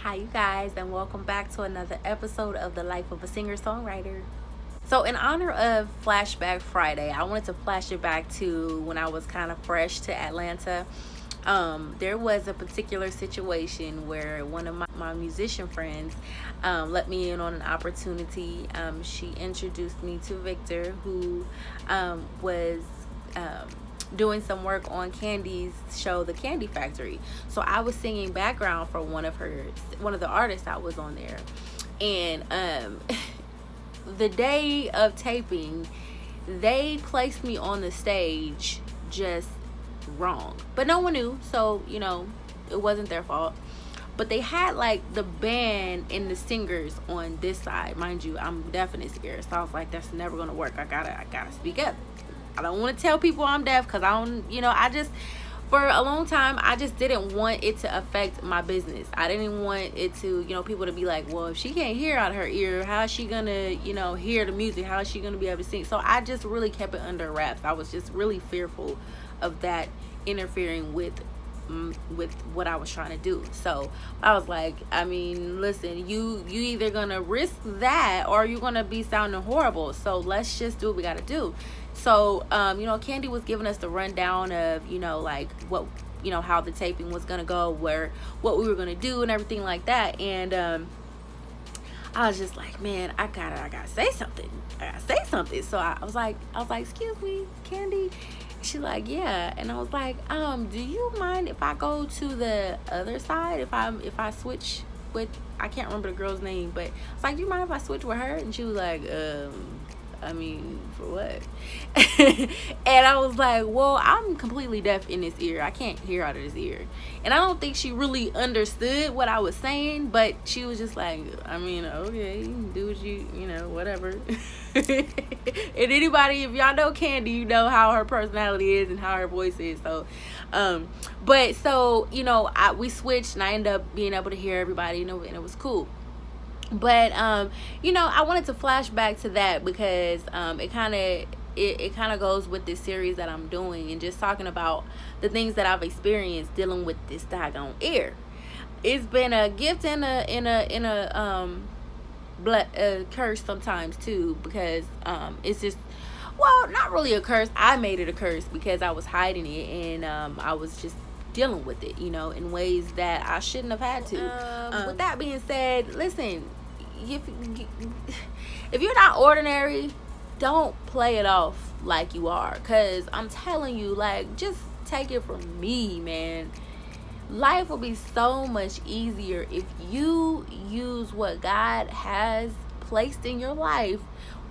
Hi, you guys, and welcome back to another episode of The Life of a Singer-Songwriter. So, in honor of Flashback Friday, I wanted to flash it back to when I was kind of fresh to Atlanta. There was a particular situation where one of my musician friends let me in on an opportunity. She introduced me to Victor, who was doing some work on Kandi's show, The Kandi Factory. So I was singing background for one of the artists that was on there, and the day of taping, they placed me on the stage just wrong, but no one knew, so it wasn't their fault. But they had like the band and the singers on this side. Mind you, I'm deaf in this ear, so I was like, that's never gonna work. I gotta speak up. I don't want to tell people I'm deaf, because I just, for a long time, I just didn't want it to affect my business. I didn't want it to, people to be like, well, if she can't hear out of her ear, how is she gonna, hear the music? How is she gonna be able to sing? So I just really kept it under wraps. I was just really fearful of that interfering with what I was trying to do. So I was like, listen, you either gonna risk that or you're gonna be sounding horrible. So let's just do what we gotta do. So Kandi was giving us the rundown of like what how the taping was gonna go, what we were gonna do and everything like that. And I was just like, man, I gotta say something. So I was like, excuse me, Kandi. She's like, yeah. And I was like, do you mind if I go to the other side, if I switch with, I can't remember the girl's name, but I was like, do you mind if I switch with her? And she was like, for what? And I was like, well, I'm completely deaf in this ear. I can't hear out of this ear. And I don't think she really understood what I was saying, but she was just like, okay, do what you whatever. And anybody, if y'all know Kandi, you know how her personality is and how her voice is. So we switched, and I ended up being able to hear everybody, and it was cool. But I wanted to flash back to that because it kind of goes with this series that I'm doing, and just talking about the things that I've experienced dealing with this daggone ear. It's been a gift and a curse sometimes too, because it's just, well, not really a curse. I made it a curse because I was hiding it, and I was just dealing with it in ways that I shouldn't have had to. With that being said, listen, if you're not ordinary, don't play it off like you are, because I'm telling you, like, just take it from me, man, life will be so much easier if you use what God has placed in your life.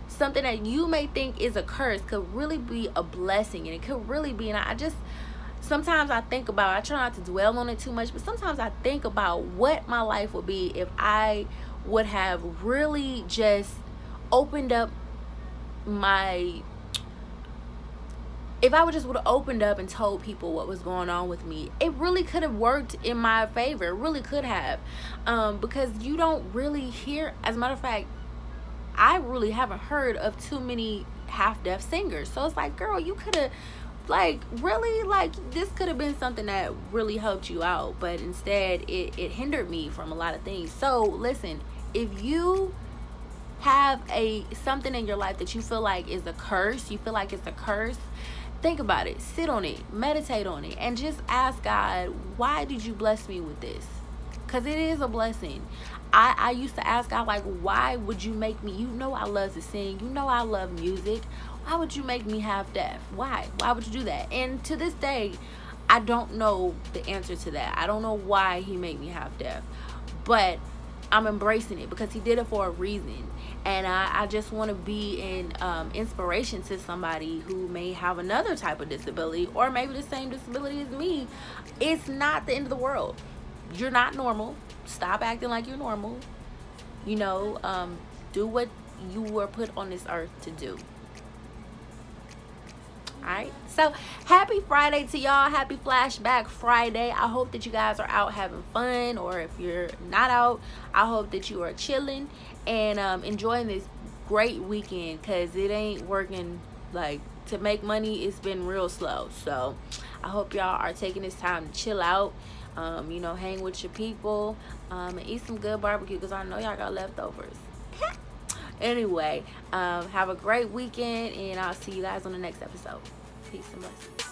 Something that you may think is a curse could really be a blessing, and it could really be. And sometimes I think about, I try not to dwell on it too much, but sometimes I think about what my life would be if I would have really just opened up if I would have opened up and told people what was going on with me. It really could have worked in my favor. It really could have. Because you don't really hear, as a matter of fact, I really haven't heard of too many half-deaf singers. So it's like, girl, you could have, this could have been something that really helped you out, but instead it hindered me from a lot of things. So listen, if you have something in your life that you feel like is a curse, think about it, sit on it, meditate on it, and just ask God, why did you bless me with this? Because it is a blessing. I used to ask God, like, why would you make me, I love to sing, I love music, why would you make me half deaf? Why would you do that? And to this day, I don't know the answer to that. I don't know why he made me half deaf, but I'm embracing it because he did it for a reason. And I just want to be an inspiration to somebody who may have another type of disability, or maybe the same disability as me. It's not the end of the world. You're not normal. Stop acting like you're normal. Do what you were put on this earth to do. Alright, so happy Friday to y'all. Happy Flashback Friday. I hope that you guys are out having fun, or if you're not out, I hope that you are chilling and enjoying this great weekend, because it ain't working to make money. It's been real slow. So I hope y'all are taking this time to chill out, You know, hang with your people, and eat some good barbecue, because I know y'all got leftovers. Anyway, have a great weekend, and I'll see you guys on the next episode. Peace and blessings.